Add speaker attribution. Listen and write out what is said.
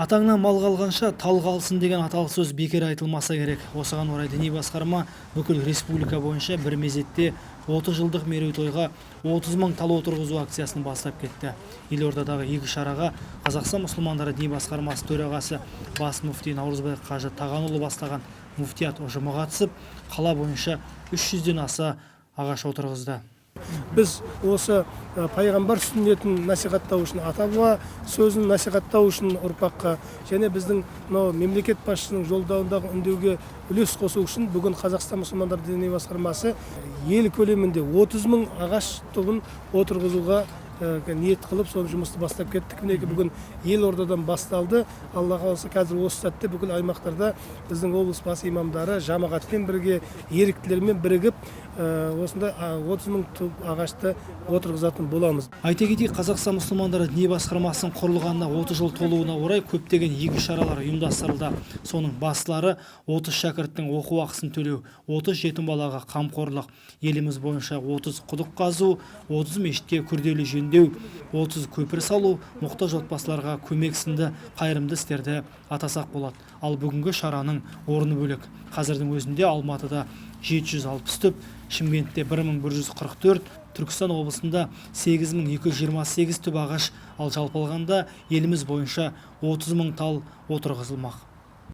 Speaker 1: Атаңнан мал қалғанша тал қалсын деген аталы сөз бекер айтылмаса керек. Осыған орай діни басқарма бүкіл республика бойынша бір мезетте 30 жылдық мерейтойға 30 мың тал отырғызу акциясын бастап кетті. Елордадағы игі шараға Қазақстан мұсылмандары діни басқармасы төрағасы бас муфти Наурызбай Қажы Тағанұлы бастаған муфтият ұжымы қатысып, қала бойынша 300-ден аса ағаш отырғызды.
Speaker 2: Біз осы пайғамбар сүннетін насихаттау үшін, ата баба сөзін насихаттау үшін ұрпаққа және біздің мемлекет басшысының жолдауындағы үндеуге үлес қосу үшін бүгін Қазақстан мұсылмандар діни басқармасы ел көлемінде 30 мың ағаш тобын отырғызуға ниет қылып, сол жұмысты бастап кеттік. Мінекей бүгін Елордадан басталды. Алла қаласа қазір осы сәтте бүкіл аймақтарда біздің облыс бас имамдары жамағатпен бірге, еріктілермен бірігіп, осында 30 мың ағашты отырғызатын боламыз.
Speaker 1: Айта кетейік, Қазақстан мұсылмандары діни басқармасының құрылғанына 30 жыл толуына орай көптеген игі шаралар ұйымдастырылды. Соның бастылары 30 шәкірттің оқу ақысын төлеу, 30 жетім балаға қамқорлық, еліміз бойынша 30 құдық қазу, 30 мешітке күрделі жөндеу, 30 көпір салу, мұқтаж отбасыларға көмек сынды қайырымды істерді атасақ болады. Ал бүгінгі шараның орны бөлек. Қазірдің өзінде Алматыда 760 түп, Шымкентте 1144, Түркістан облысында 8228 түп ағаш, ал жалпы алғанда еліміз бойынша 30 мың тал отырғызылмақ.